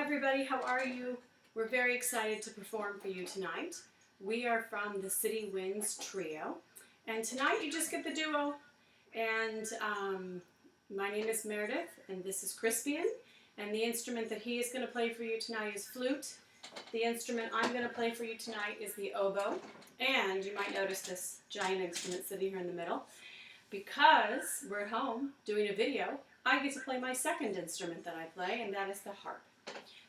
everybody, how are you? We're very excited to perform for you tonight. We are from the City Winds Trio, and tonight you just get the duo. And my name is Meredith, and this is Crispian, and the instrument that he is going to play for you tonight is flute. The instrument I'm going to play for you tonight is the oboe, and you might notice this giant instrument sitting here in the middle. Because we're at home doing a video, I get to play my second instrument that I play, and that is the harp.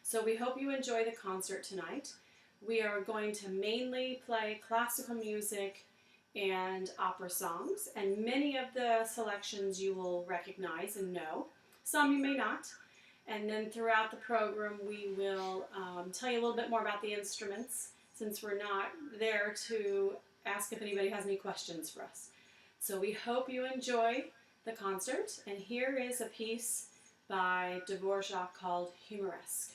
So we hope you enjoy the concert tonight. We are going to mainly play classical music and opera songs, and many of the selections you will recognize and know. Some you may not. And then throughout the program we will tell you a little bit more about the instruments, since we're not there to ask if anybody has any questions for us. So we hope you enjoy the concert, and here is a piece by Dvorak called Humoresque.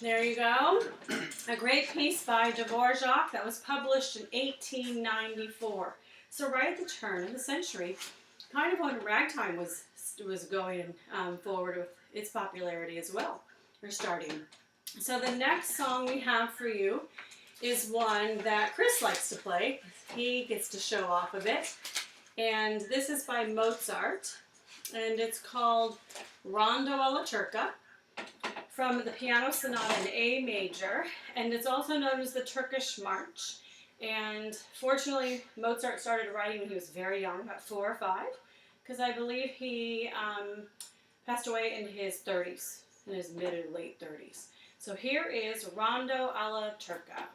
There you go. A great piece by Dvorak that was published in 1894. So right at the turn of the century, kind of when ragtime was going forward with its popularity as well, or starting. So the next song we have for you is one that Chris likes to play. He gets to show off a bit. And this is by Mozart, and it's called Rondo alla Turca, from the Piano Sonata in A major, and it's also known as the Turkish March. And fortunately, Mozart started writing when he was very young, about 4 or 5, because I believe he passed away in his 30s, in his mid or late 30s. So here is Rondo alla Turca.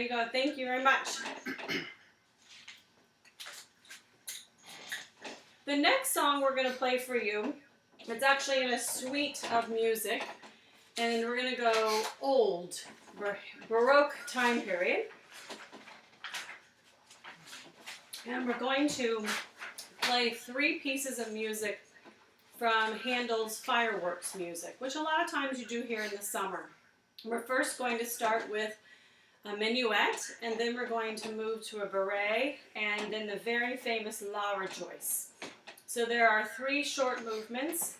you go. Thank you very much. The next song we're going to play for you, it's actually in a suite of music, and we're going to go old, Baroque time period. And we're going to play 3 pieces of music from Handel's Fireworks music, which a lot of times you do here in the summer. We're first going to start with a minuet, and then we're going to move to a bourrée, and then the very famous La Rejoice. So there are 3 short movements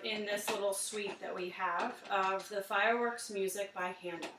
in this little suite that we have of the Fireworks music by Handel.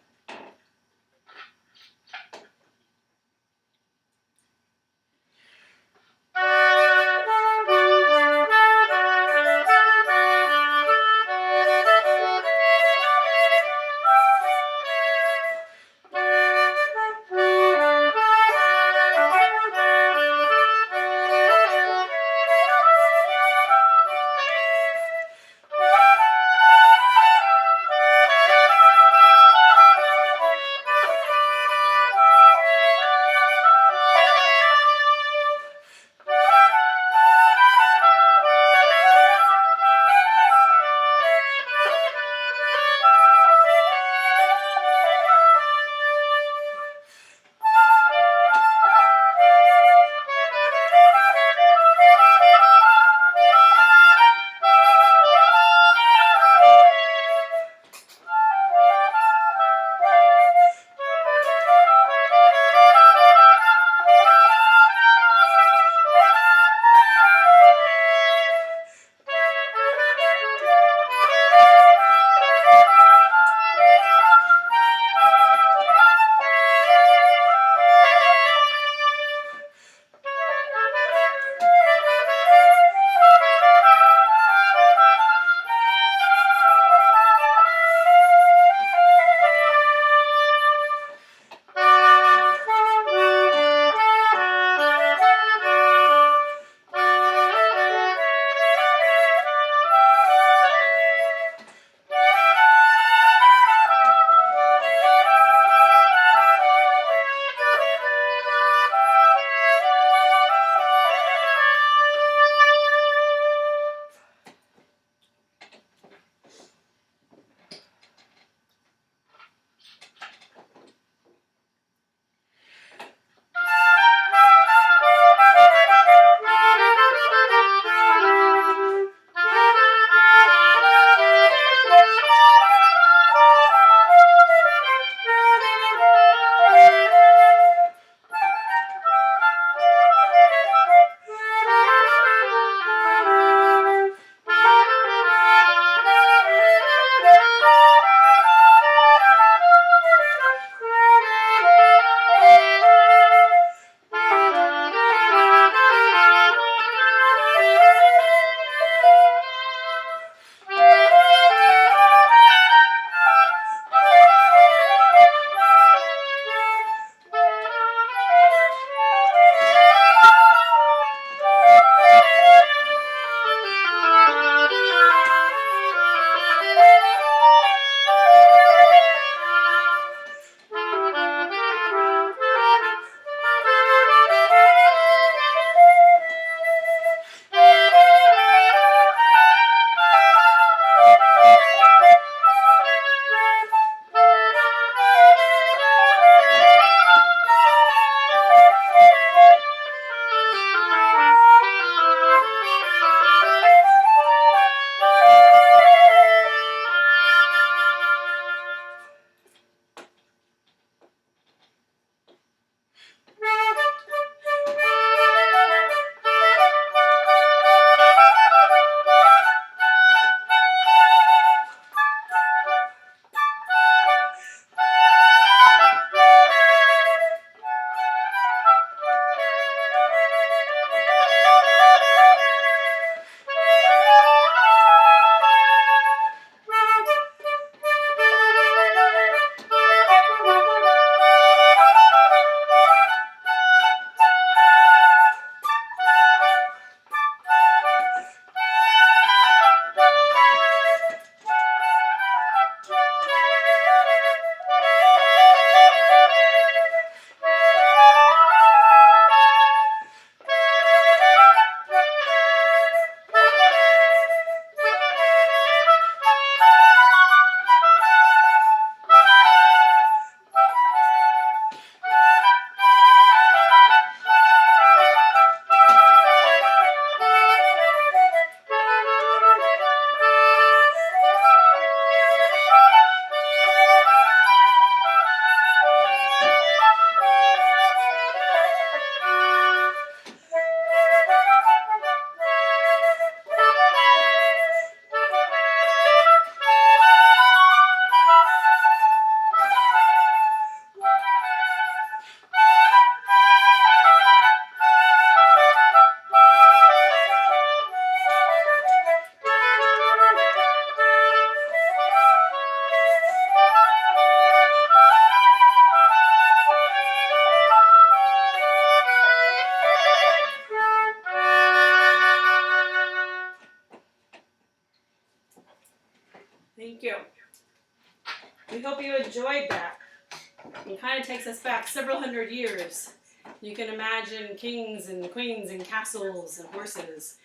It kind of takes us back several hundred years. You can imagine kings and queens and castles and horses.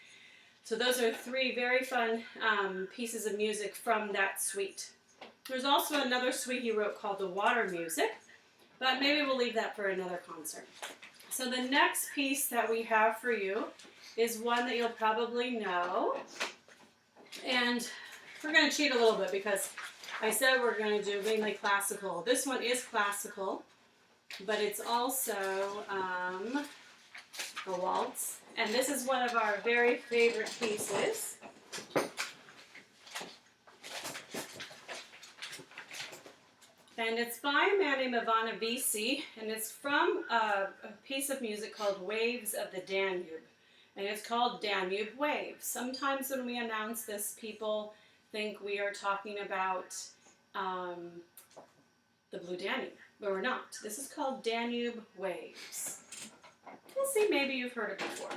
So those are three very fun pieces of music from that suite. There's also another suite he wrote called The Water Music, but maybe we'll leave that for another concert. So the next piece that we have for you is one that you'll probably know. And we're going to cheat a little bit because I said we're going to do mainly classical. This one is classical, but it's also a waltz. And this is one of our very favorite pieces. And it's by a man named Ivana Visi, and it's from a piece of music called Waves of the Danube. And it's called Danube Waves. Sometimes when we announce this, people think we are talking about the Blue Danube, but we're not. This is called Danube Waves. We'll see, maybe you've heard it before.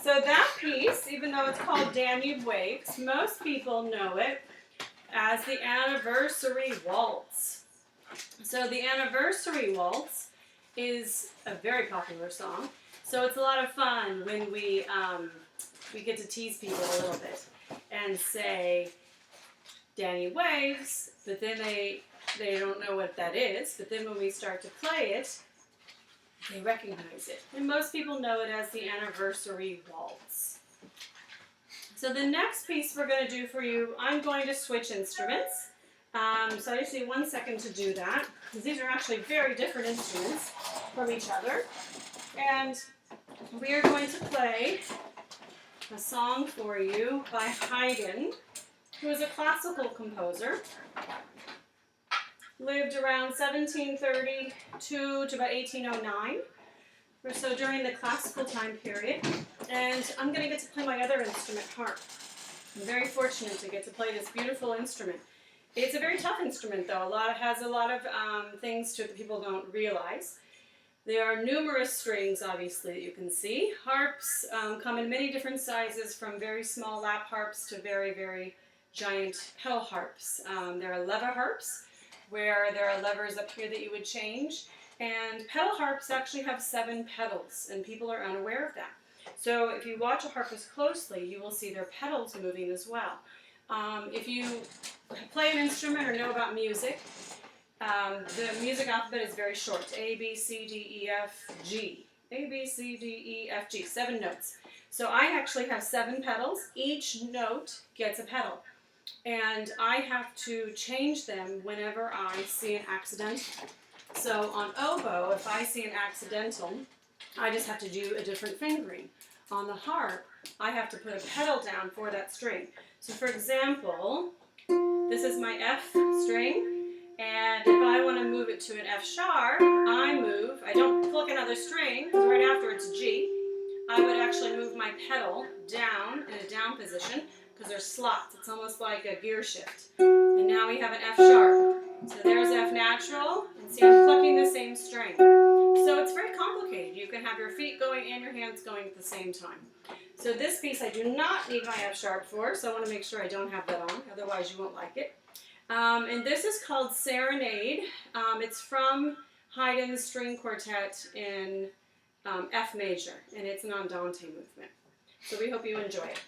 So that piece, even though it's called Danube Waves, most people know it as the Anniversary Waltz. So the Anniversary Waltz is a very popular song. So it's a lot of fun when we get to tease people a little bit and say Danube Waves, but then they don't know what that is. But then when we start to play it, they recognize it. And most people know it as the Anniversary Waltz. So the next piece we're going to do for you, I'm going to switch instruments. So I just need 1 second to do that, because these are actually very different instruments from each other. And we are going to play a song for you by Haydn, who is a classical composer. Lived around 1732 to about 1809, or so during the classical time period. And I'm going to get to play my other instrument, harp. I'm very fortunate to get to play this beautiful instrument. It's a very tough instrument, though. Has a lot of things to it that people don't realize. There are numerous strings, obviously, that you can see. Harps come in many different sizes, from very small lap harps to very, very giant pedal harps. There are lever harps, where there are levers up here that you would change. And pedal harps actually have 7 pedals, and people are unaware of that. So if you watch a harpist closely, you will see their pedals moving as well. If you play an instrument or know about music, the music alphabet is very short. A, B, C, D, E, F, G. A, B, C, D, E, F, G. 7 notes. So I actually have 7 pedals. Each note gets a pedal. and I have to change them whenever I see an accidental. So on oboe, if I see an accidental, I just have to do a different fingering. On the harp, I have to put a pedal down for that string. So for example, this is my F string, and if I want to move it to an F sharp, I don't pluck another string, because right after it's G. I would actually move my pedal down in a down position, because there's slots. It's almost like a gear shift. And now we have an F sharp. So there's F natural, and see I'm plucking the same string. So it's very complicated. You can have your feet going and your hands going at the same time. So this piece I do not need my F sharp for, so I want to make sure I don't have that on, otherwise you won't like it. And this is called Serenade. It's from Haydn's String Quartet in F major, and it's an andante movement. So we hope you enjoy it.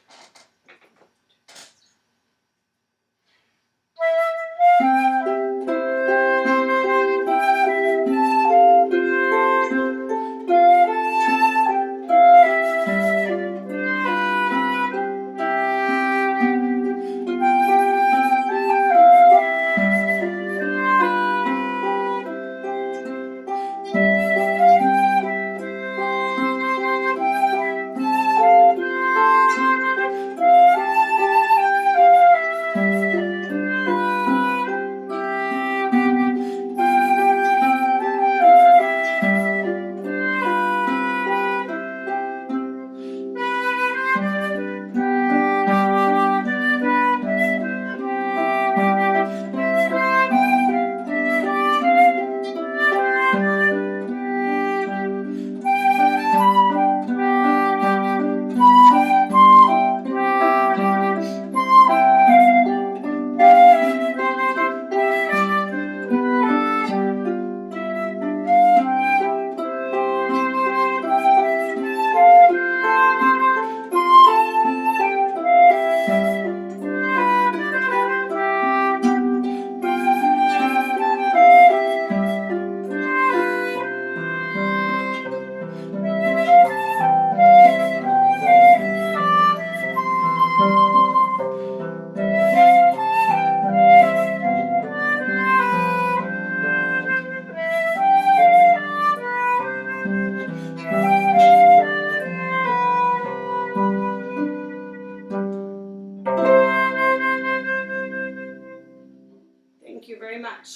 Thank you very much.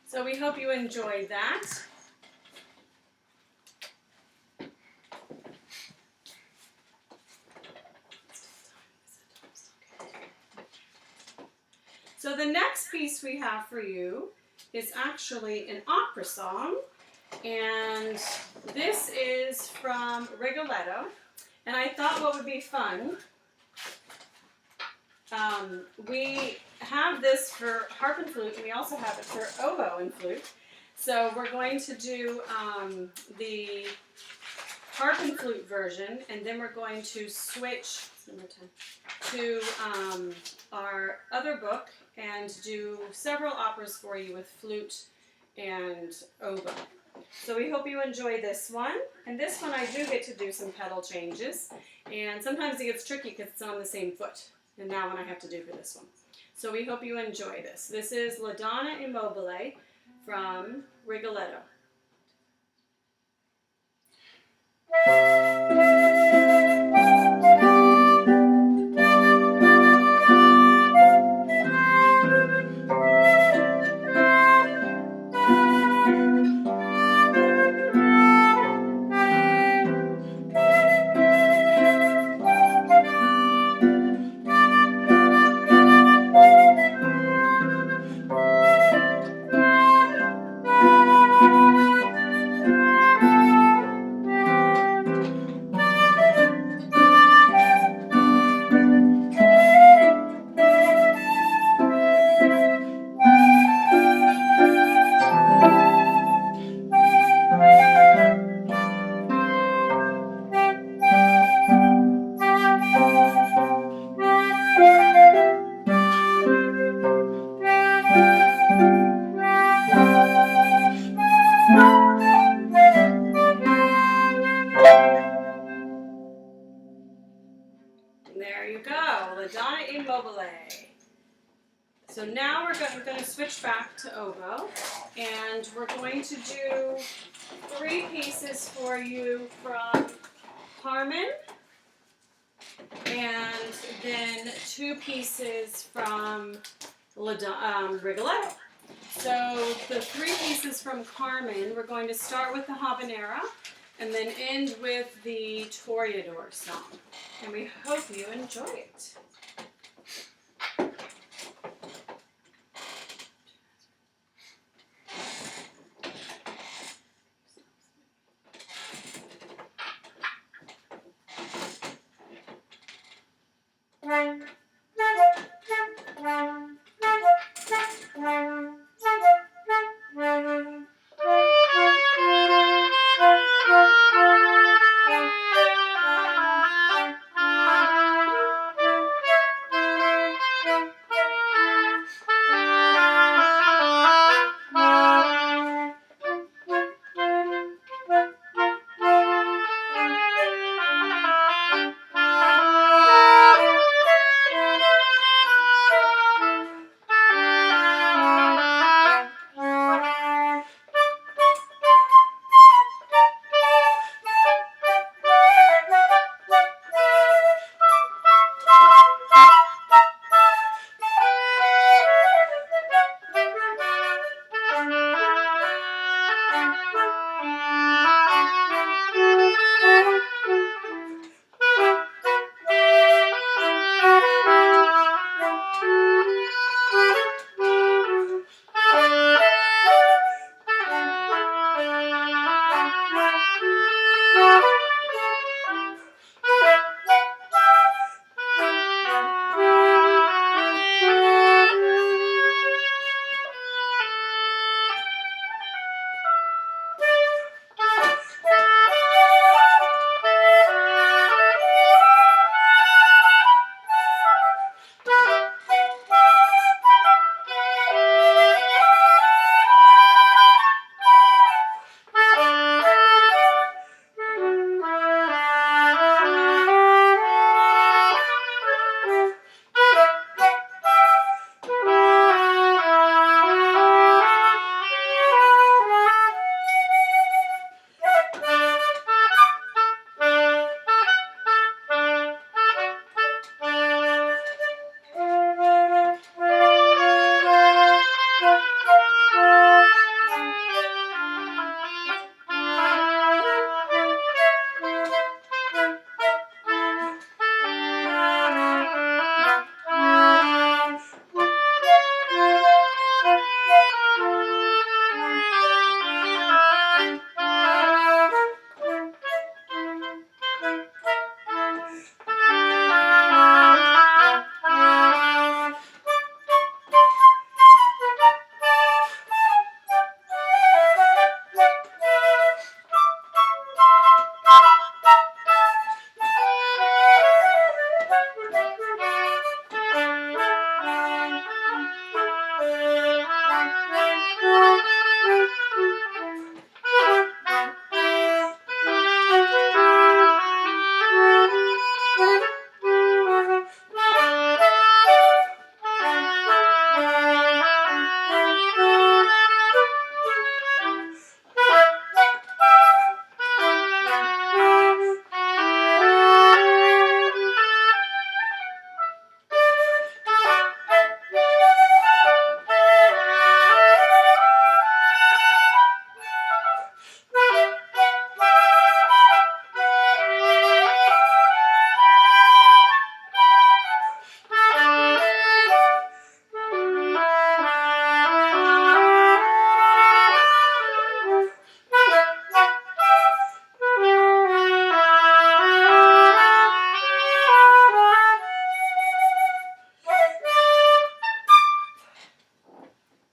So we hope you enjoyed that. So the next piece we have for you is actually an opera song, and this is from Rigoletto. And I thought what would be fun, we have this for harp and flute, and we also have it for oboe and flute. So we're going to do the harp and flute version, and then we're going to switch to our other book and do several operas for you with flute and oboe. So we hope you enjoy this one. And this one I do get to do some pedal changes, and sometimes it gets tricky because it's on the same foot. And that one I have to do for this one. So we hope you enjoy this. This is La Donna Immobile from Rigoletto. play. So now we're going to switch back to oboe, and we're going to do 3 pieces for you from Carmen, and then 2 pieces from Rigoletto. So the 3 pieces from Carmen, we're going to start with the habanera, and then end with the Toreador song. And we hope you enjoy it.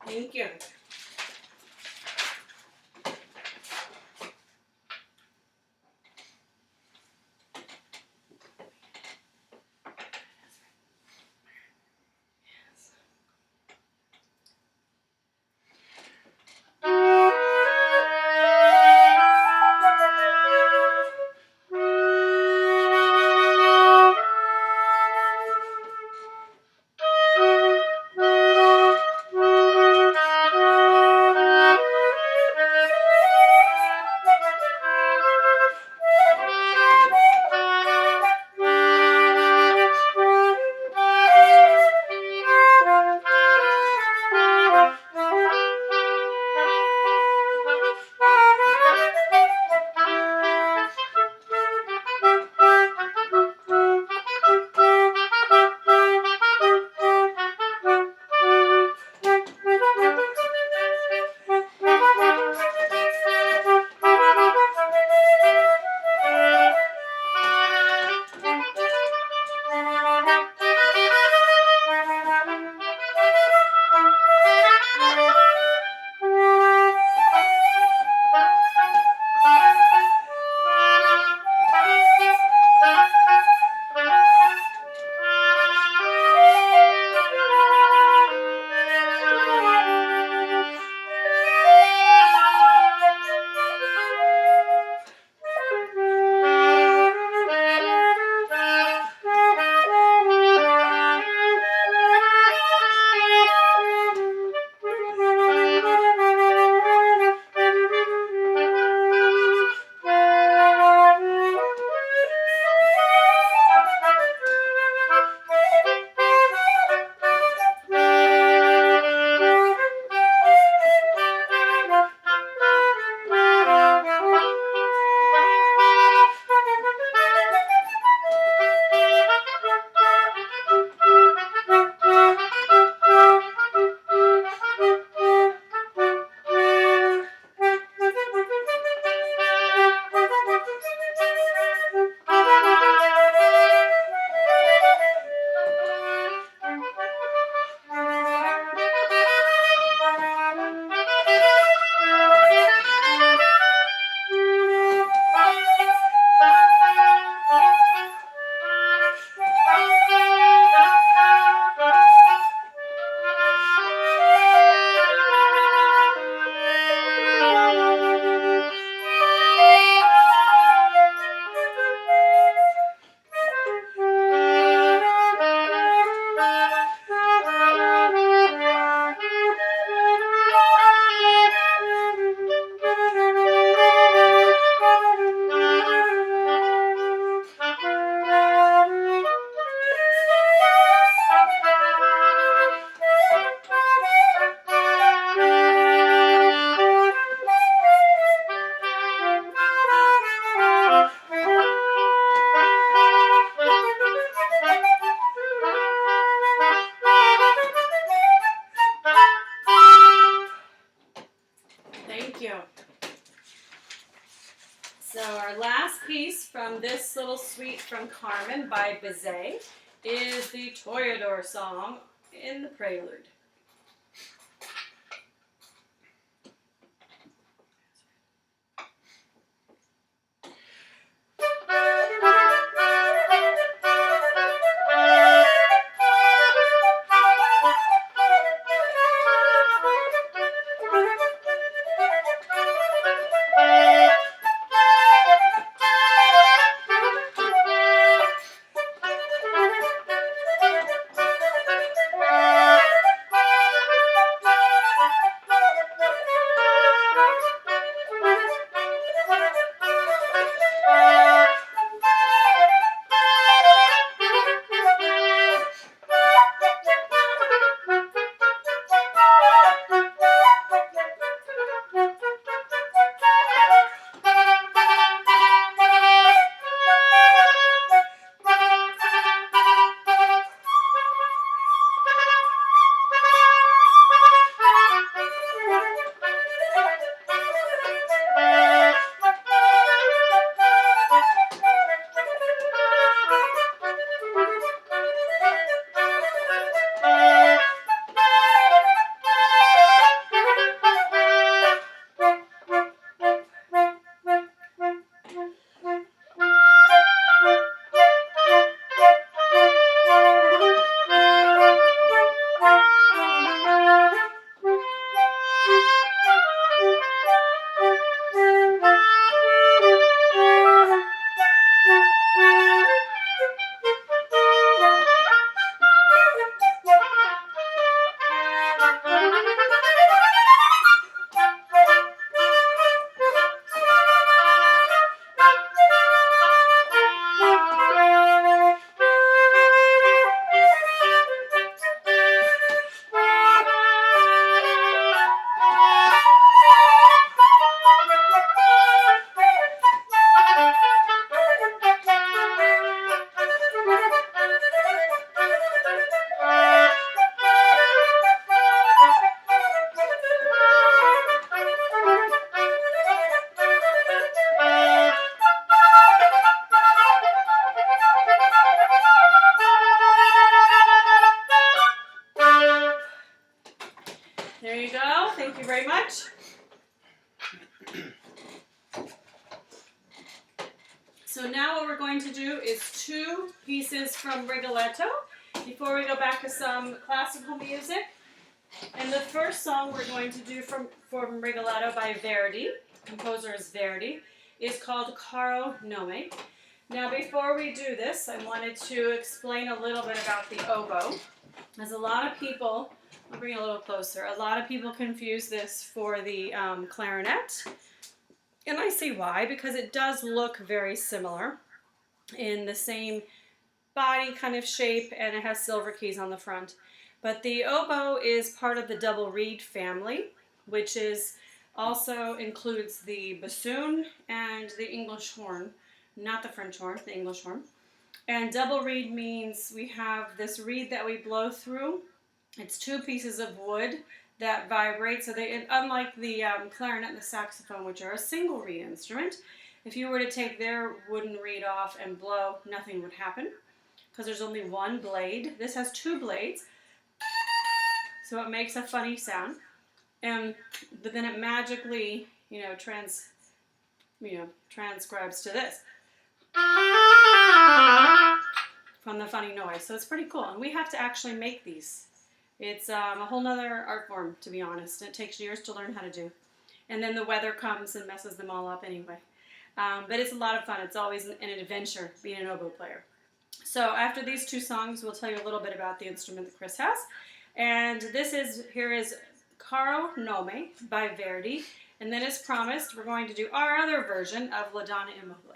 Thank you. Our last piece from this little suite from Carmen by Bizet is the Toreador song in the prelude. There you go. Thank you very much. So now what we're going to do is 2 pieces from Rigoletto before we go back to some classical music. And the first song we're going to do from Rigoletto by Verdi, composer is Verdi, is called Caro Nome. Now before we do this, I wanted to explain a little bit about the oboe. As a lot of people, I'll bring it a little closer, a lot of people confuse this for the clarinet. And I see why, because it does look very similar in the same body kind of shape, and it has silver keys on the front. But the oboe is part of the double reed family, which is also includes the bassoon and the English horn, not the French horn, the English horn. And double reed means we have this reed that we blow through. It's 2 pieces of wood that vibrate. So they, unlike the clarinet and the saxophone, which are a single reed instrument, if you were to take their wooden reed off and blow, nothing would happen because there's only 1 blade. This has 2 blades, so it makes a funny sound. But then it magically, transcribes to this from the funny noise. So it's pretty cool, and we have to actually make these. It's a whole nother art form, to be honest. It takes years to learn how to do. And then the weather comes and messes them all up anyway. But it's a lot of fun. It's always an adventure being an oboe player. So after these 2 songs, we'll tell you a little bit about the instrument that Chris has. And here is Caro Nome by Verdi. And then as promised, we're going to do our other version of La Donna e Mobile.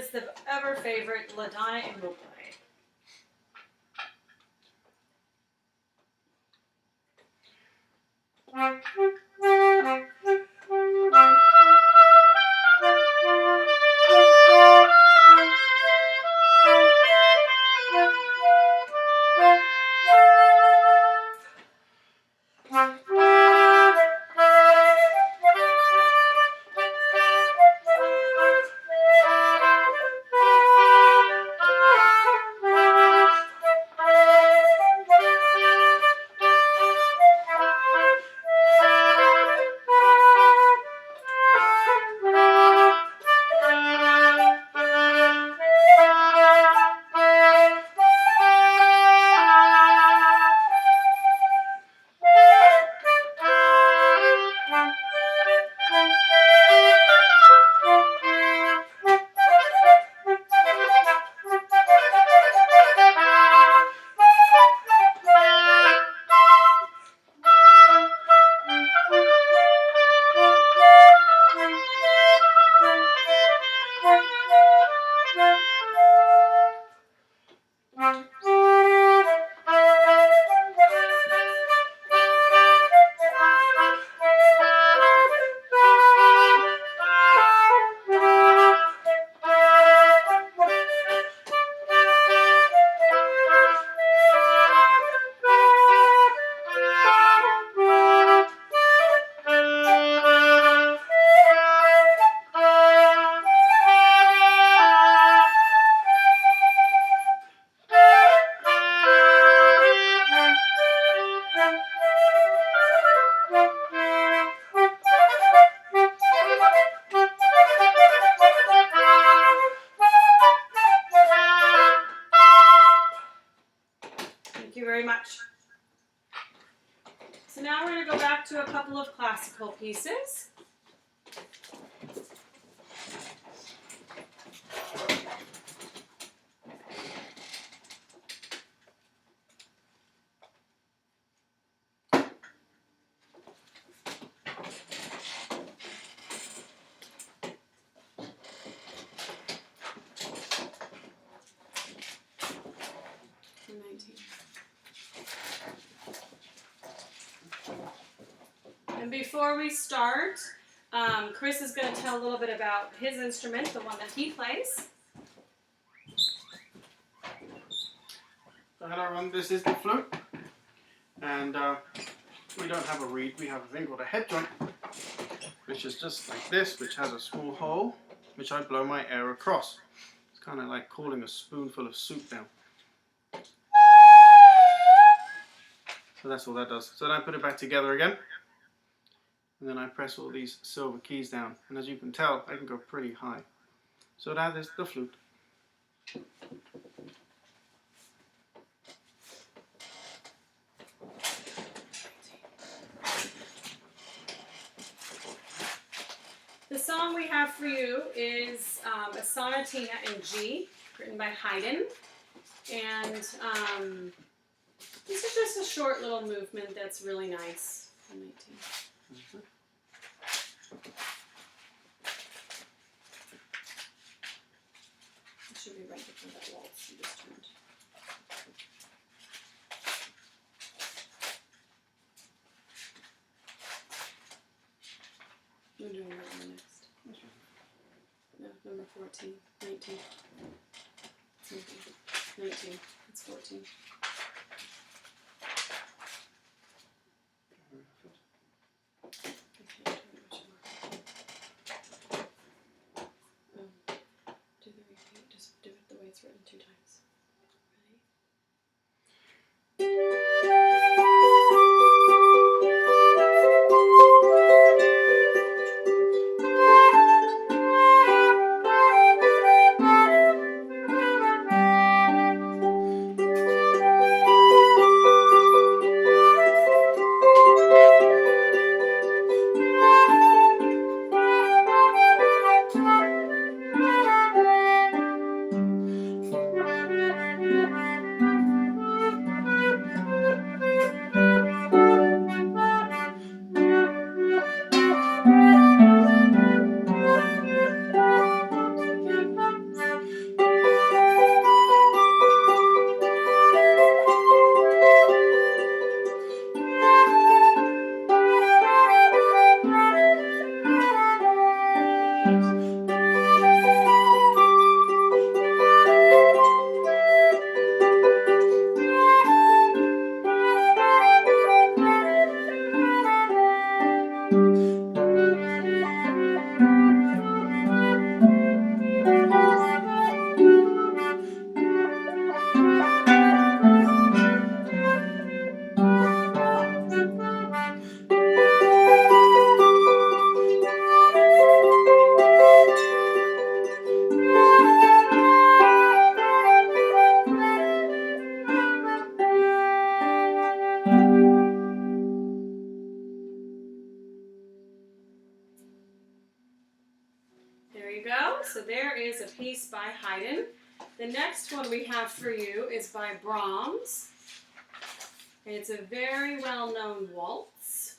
is the ever favorite LaDonna and Will play. Very much. So now we're going to go back to a couple of classical pieces. And before we start, Chris is going to tell a little bit about his instrument, the one that he plays. So hello everyone, this is the flute, and we don't have a reed, we have a thing called a head joint, which is just like this, which has a small hole, which I blow my air across. It's kind of like cooling a spoonful of soup down. So that's all that does. So then I put it back together again, and then I press all these silver keys down, and as you can tell, I can go pretty high. So that is the flute. The song we have for you is a sonatina in G, written by Haydn, and this is just a short little movement that's really nice. Mm-hmm. It should be right before that waltz you just turned. We're doing that one next. No, number 14, 19. It's 19. It's 14. Do the repeat. Just do it the way it's written 2 times. Ready? is a piece by Haydn. The next one we have for you is by Brahms. And it's a very well-known waltz.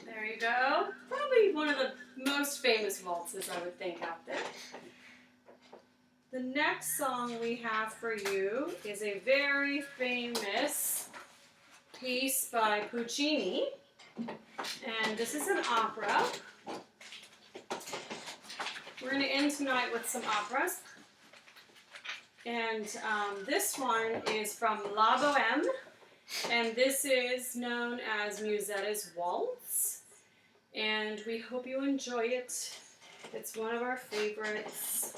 There you go. Probably one of the most famous waltzes, I would think, out there. The next song we have for you is a very famous piece by Puccini. And this is an opera. We're going to end tonight with some operas. And this one is from La Boheme. And this is known as Musetta's Waltz. And we hope you enjoy it. It's one of our favorites.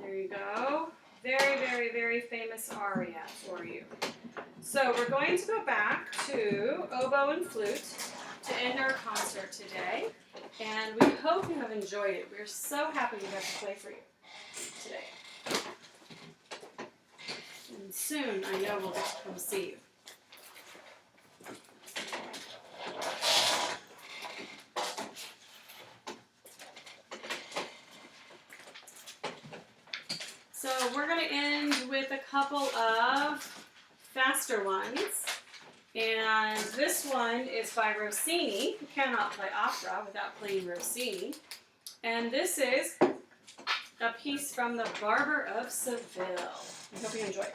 There you go. Very, very, very famous aria for you. So we're going to go back to oboe and flute to end our concert today. And we hope you have enjoyed it. We're so happy we got to play for you today. And soon, I know we'll get to come see you. So we're going to end with a couple of faster ones. And this one is by Rossini. You cannot play opera without playing Rossini. And this is a piece from The Barber of Seville. I hope you enjoy it.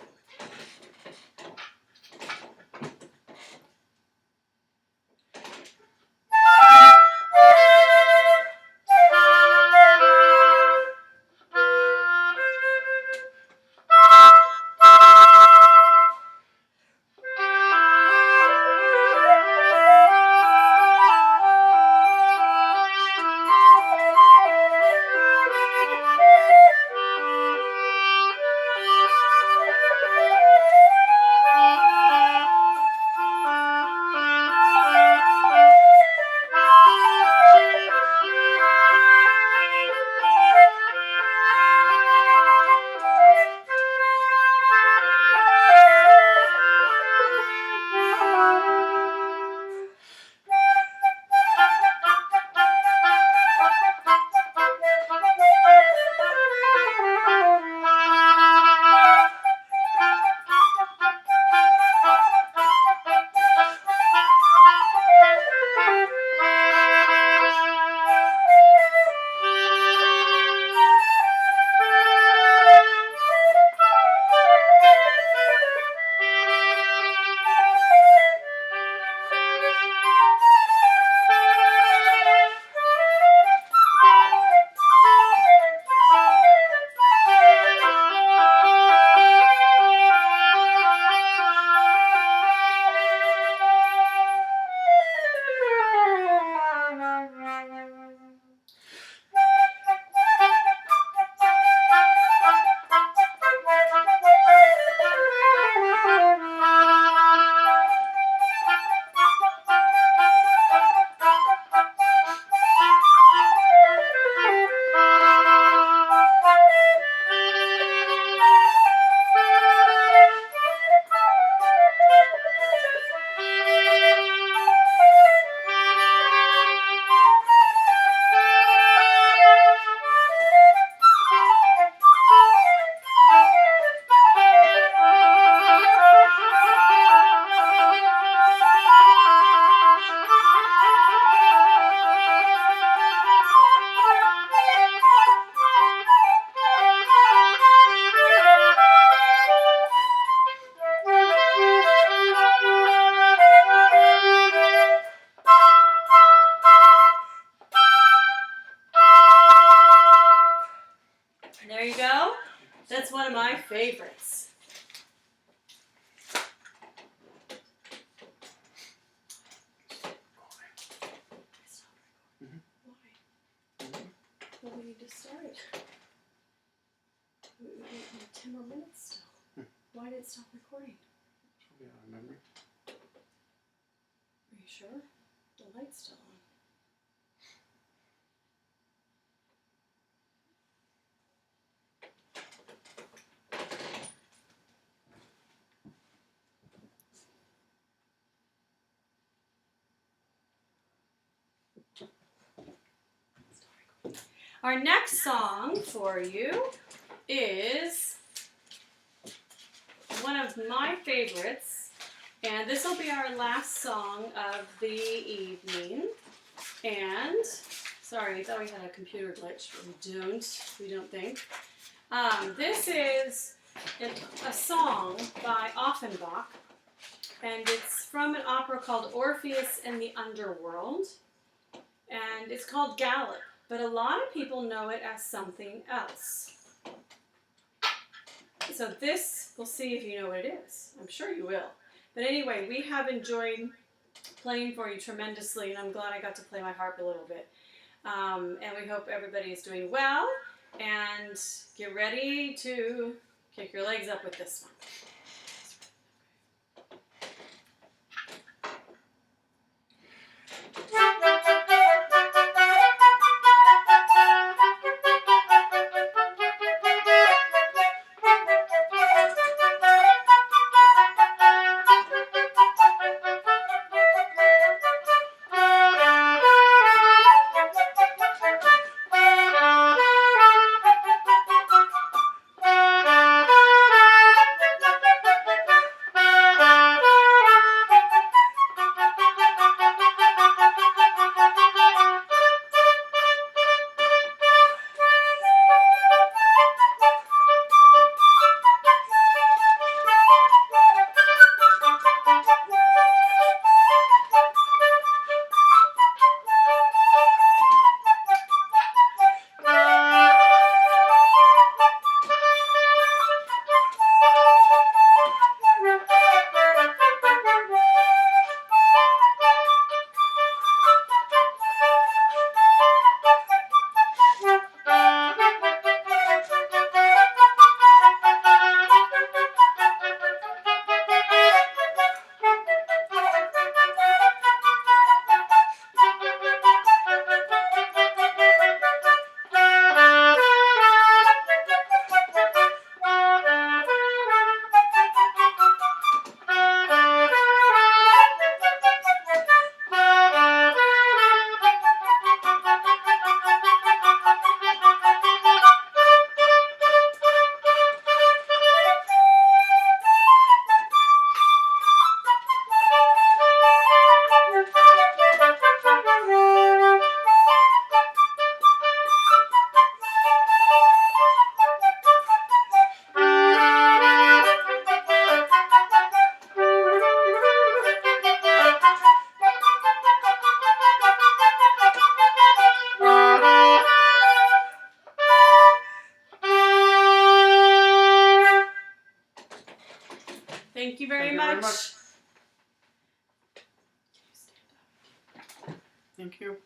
That's one of my favorites. Mhm. Why? Well, we need to start. We 10 more minutes still. Why did it stop recording? Yeah, I remember. Are you sure? The light's still on. Our next song for you is one of my favorites, and this will be our last song of the evening. And sorry, I thought we had a computer glitch, but we don't think. This is a song by Offenbach, and it's from an opera called Orpheus and the Underworld, and it's called Galop. But a lot of people know it as something else. So this, we'll see if you know what it is. I'm sure you will. But anyway, we have enjoyed playing for you tremendously, and I'm glad I got to play my harp a little bit. And we hope everybody is doing well. And get ready to kick your legs up with this one. Thank you very much. Thank you.